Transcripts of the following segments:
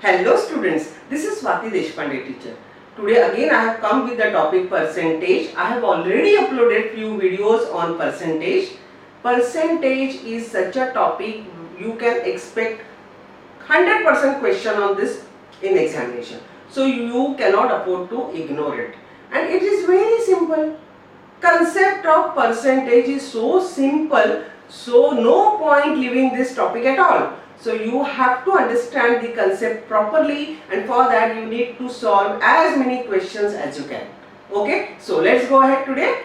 Hello students, this is Swati Deshpande teacher. Today again I have come with the topic percentage. I have already uploaded few videos on percentage. Percentage is such a topic you can expect 100% question on this in examination. So you cannot afford to ignore it. And it is very simple. Concept of percentage is so simple, so no point leaving this topic at all. So you have to understand the concept properly, and for that you need to solve as many questions as you can. Okay, so let's go ahead today.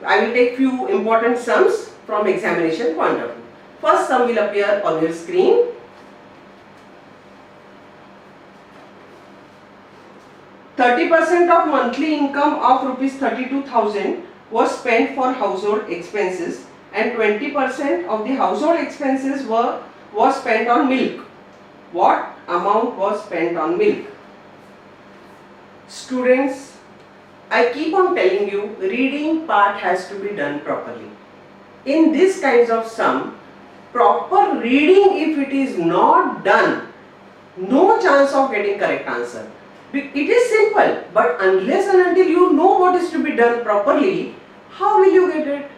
I will take few important sums from examination point of view. First sum will appear on your screen. %30% of monthly income of rupees 32,000 was spent for household expenses, and 20% of the household expenses was spent on milk. What amount was spent on milk? Students, I keep on telling you, reading part has to be done properly. In this kinds of sum, proper reading if it is not done, no chance of getting correct answer. It is simple, but unless and until you know what is to be done properly, how will you get it?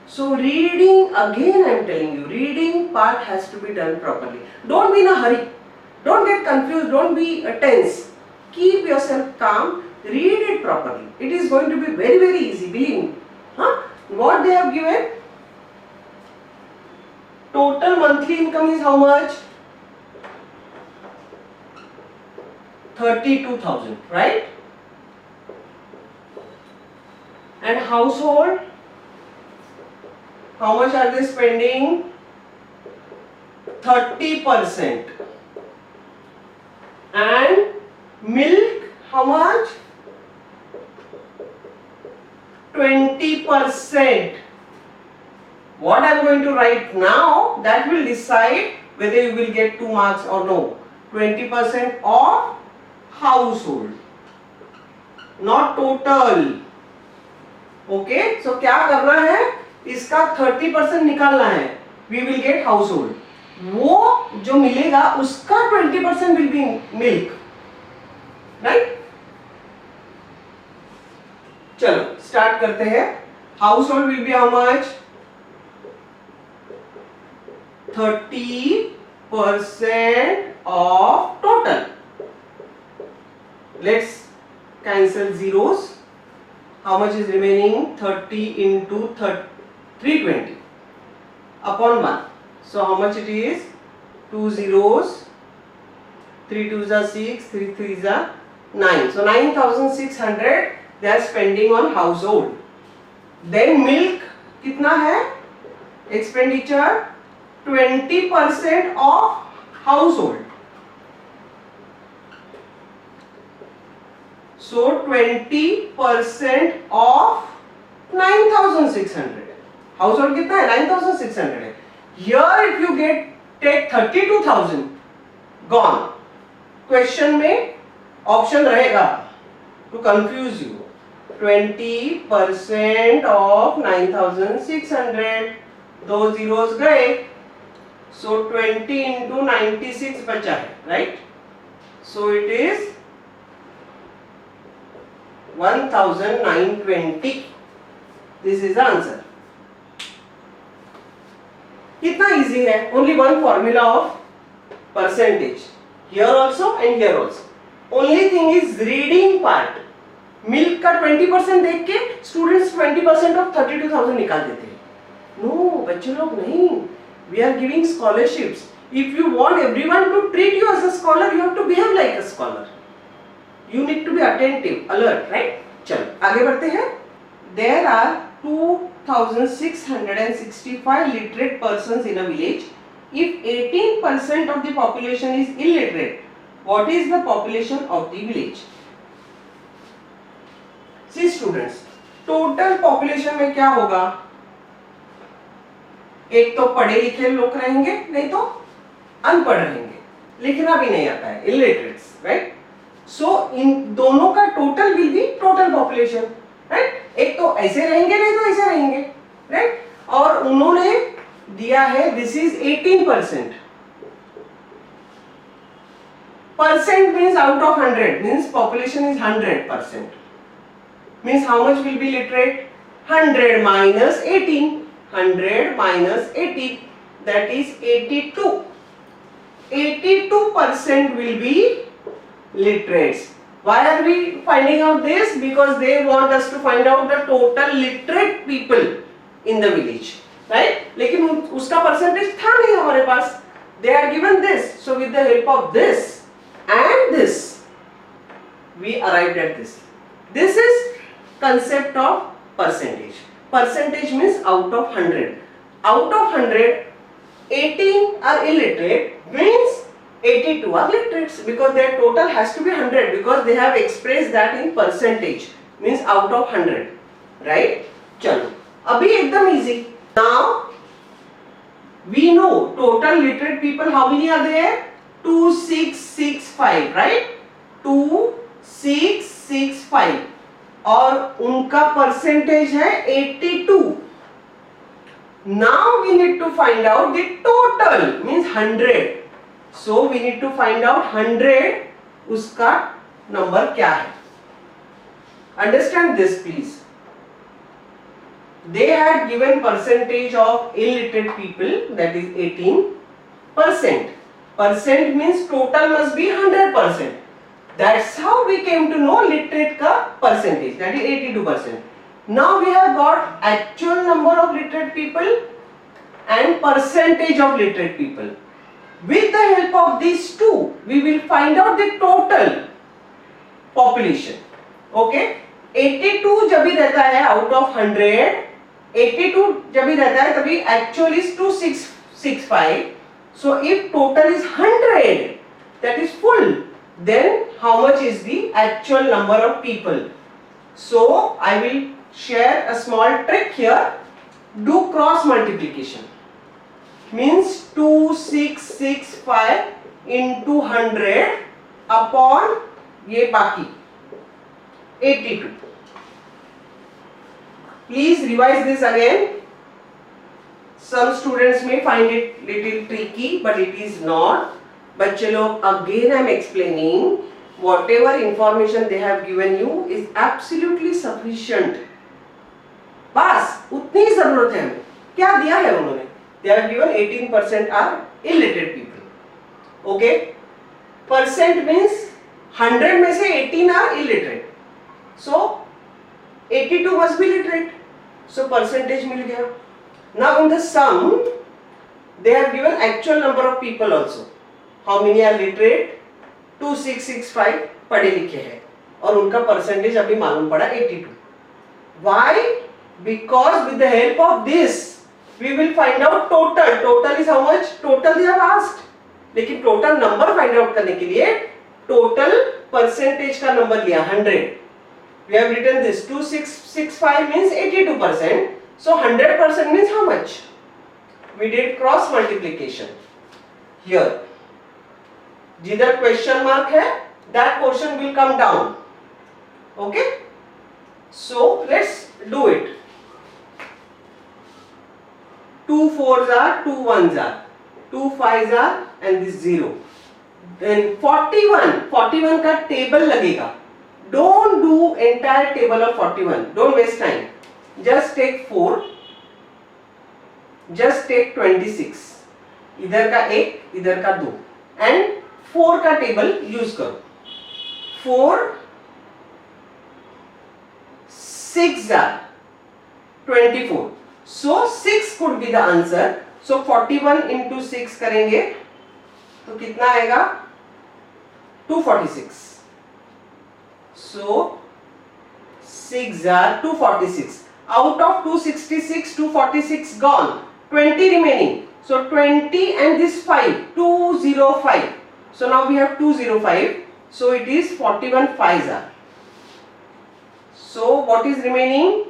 So reading, again I am telling you, reading part has to be done properly. Don't be in a hurry. Don't get confused. Don't be tense. Keep yourself calm. Read it properly. It is going to be very, very easy. Believe me. What they have given? Total monthly income is how much? 32,000, right? And household, how much are they spending? 30%. And milk, how much? 20%. What I am going to write now, that will decide whether you will get 2 marks or no. 20% of household, not total. Okay, so क्या करना है? इसका 30% निकालना है. We will get household. वो जो मिलेगा उसका 20% will be milk, right? चलो स्टार्ट करते हैं. Household will be how much? 30% of total. Let's cancel zeros. How much is remaining? 30 into 320 upon 1. So how much it is? 2 zeros. 3 2s are 6, 3 3s are 9. So 9,600 they are spending on household. Then milk कितना है? Expenditure 20% of household. So 20% of 9,600. Household कितना है? 9,600 है. Here if you take 32,000, gone. Question में option रहेगा to confuse you. 20% of 9,600. दो zeros गए. So 20 into 96 बचा है, right? So it is 1,920. This is the answer. कितना easy है? Only one formula of percentage. Here also and here also. Only thing is reading part. Milk का 20% देख के students 20% of 32,000 निकाल देते हैं. No, बच्चे लोग नहीं. We are giving scholarships. If you want everyone to treat you as a scholar, you have to behave like a scholar. You need to be attentive, alert, right? चलो आगे बढ़ते हैं. There are 2,665 literate persons in a village. If 18% of the population is illiterate, what is the population of the village? See students, total population में क्या होगा? एक तो पढ़े लिखे लोग रहेंगे, नहीं तो अनपढ़ रहेंगे, लिखना भी नहीं आता है, illiterates, right? So इन दोनों का total will be total population, right? एक तो ऐसे रहेंगे नहीं तो ऐसे रहेंगे, राइट? और उन्होंने दिया है this is 18%. Percent means out of 100, means population is 100%. Means how much will be literate? 100 minus 18. 100 minus 80, that is 82. 82% will be literates. Why are we finding out this? Because they want us to find out the total literate people in the village, right? लेकिन उसका percentage था नहीं हमारे पास. They are given this. So with the help of this and this, we arrived at this. This is concept of percentage. Percentage means out of 100. Out of 100, 18 are illiterate, means 82 are literates, because their total has to be 100, because they have expressed that in percentage, means out of 100, right? चलो, अभी एकदम easy. Now we know total literate people, how many are there? 2665, right? 2665 और उनका percentage है 82. Now we need to find out the total, means 100. So we need to find out 100 उसका number क्या है. Understand this please. They had given percentage of illiterate people, that is 18%. Percent means total must be 100%. That's how we came to know literate का percentage, that is 82%. Now we have got actual number of literate people and percentage of literate people. With the help of these two, we will find out the total population. Okay? 82 जब भी रहता है out of 100, 82 जब भी रहता है तभी actual is 2665. So if total is 100, that is full, then how much is the actual number of people? So I will share a small trick here. Do cross multiplication. Means 2665 into 100 upon ये बाकी 82. Please revise this again. Some students may find it little tricky, but it is not. बच्चे लोग, again I am explaining, whatever information they have given you is absolutely sufficient. बस उतनी जरूरत है हमें. क्या दिया है उन्होंने? They have given 18% are illiterate people. Okay? Percent means 100 में से 18 are illiterate. So 82 must be literate. So percentage मिल गया. Now in the sum, they have given actual number of people also. How many are literate? 2665 पढ़े लिखे हैं और उनका percentage अभी मालूम पड़ा 82. Why? Because with the help of this we will find out total. Total is how much? Total they have asked. लेकिन total number find out करने के लिए total percentage का number लिया 100. We have written this 2665 means 82%. So 100% means how much? We did cross multiplication. Here, जिधर question mark है, that portion will come down. Okay? So let's do it. 2 4s are, 2 1s are, 2 5s are, and this 0. Then 41 का table लगेगा. Don't do entire table of 41. Don't waste time. Just take 4. Just take 26. इधर का 1, इधर का 2. And 4 का table use करो. 4 6 are 24. So 6 could be the answer. So 41 into 6 करेंगे तो कितना आएगा? 246. So 6 are 246. Out of 266, 246 gone. 20 remaining. So 20 and this 5, 205. So now we have 205. So it is 41 5s are. So what is remaining?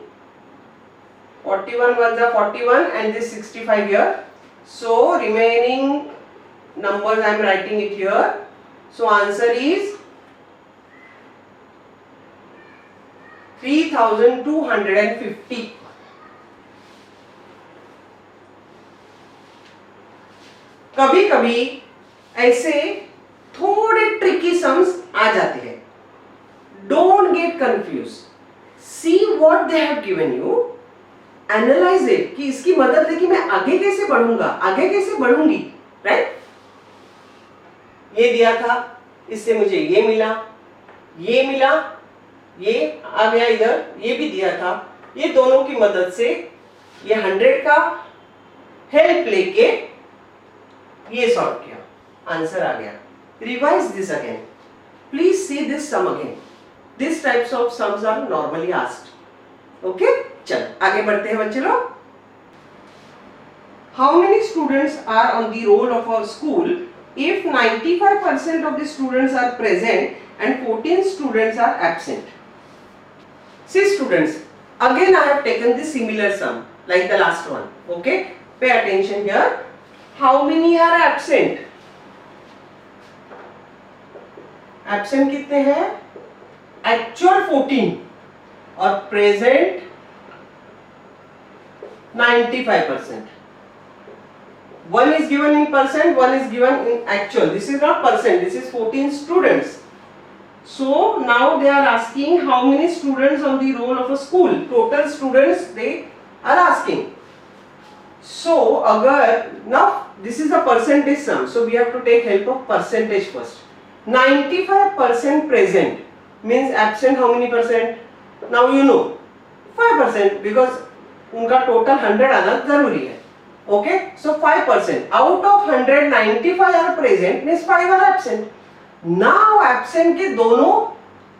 41 ones are 41 and this 65 here. So remaining numbers I am writing it here. So answer is 3250. कभी कभी ऐसे थोड़े trick आ जाते हैं. Don't get confused. See what they have given you. Analyze it कि इसकी मदद लेके मैं आगे कैसे बढ़ूंगा, आगे कैसे बढ़ूंगी, राइट? ये दिया था, इससे मुझे ये मिला, ये आ गया इधर, ये भी दिया था. ये दोनों की मदद से ये 100 का हेल्प लेके ये सॉल्व किया, आंसर आ गया. Revise this again. Please see this sum again. This types of sums are normally asked. Okay, चल आगे बढ़ते हैं बच्चे लोग. How many students are on the roll of a school if 95% of the students are present and 14 students are absent? See students, again I have taken the similar sum like the last one. Okay, pay attention here. How many are absent? Absent कितने हैं? Actual 14 और present 95%. One is given in percent, one is given in actual. This is not percent, this is 14 students. So now they are asking how many students on the roll of a school. Total students they are asking. So agar now this is a percentage sum, so we have to take help of percentage first. 95% present means absent how many percent? Now you know 5% because उनका total 100 आना जरूरी है. Okay, so 5% out of 100, 95 are present means 5 are absent. Now absent के दोनों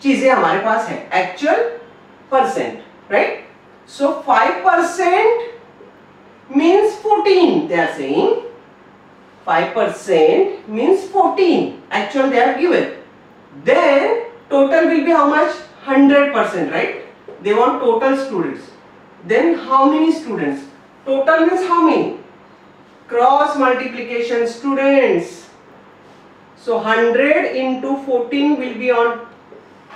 चीजें हमारे पास है, actual percent, right? So 5% means 14. They are saying 5% means 14. Actual they are given. Then total will be how much? 100%, right? They want total students. Then how many students? Total means how many? Cross multiplication students. So 100 into 14 will be on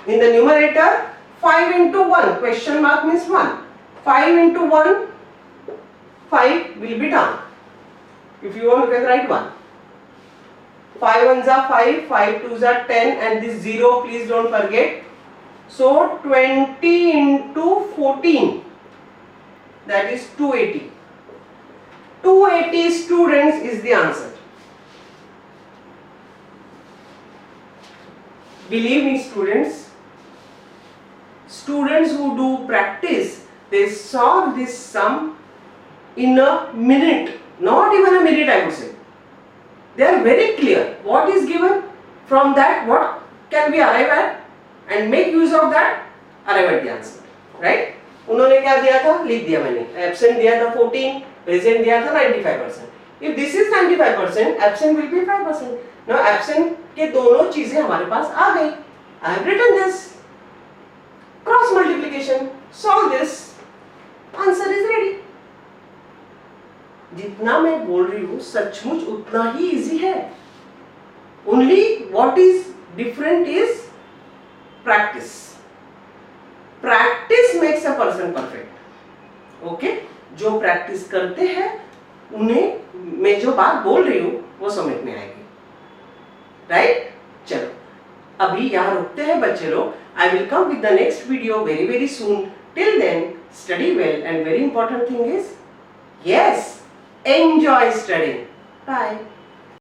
in the numerator. 5 into 1. Question mark means 1. 5 into 1. 5 will be down. If you want, you can write 1. 5 ones are 5. 5 twos are 10. And this 0, please don't forget. So 20 into 14. That is 280. 280 students is the answer. Believe me students, students who do practice, they solve this sum in a minute, not even a minute I would say. They are very clear what is given, from that what can we arrive at and make use of that, arrive at the answer, right? उन्होंने क्या दिया था, लिख दिया मैंने. Absent दिया था 14, present दिया था 95%. If this is 95%, absent will be 5%. Now absent के दोनों चीजें हमारे पास आ गई. I have written this. Cross multiplication, solve this, answer is ready. जितना मैं बोल रही हूँ सचमुच उतना ही इजी है. Only what is different is practice. Practice makes a person perfect. Okay, जो प्रैक्टिस करते हैं उन्हें मैं जो बात बोल रही हूं वो समझ में आएगी, राइट? चलो अभी यहां रुकते हैं बच्चे लोग. I will come with the next video very very soon. Till then study well and very important thing is, yes, enjoy studying. Bye.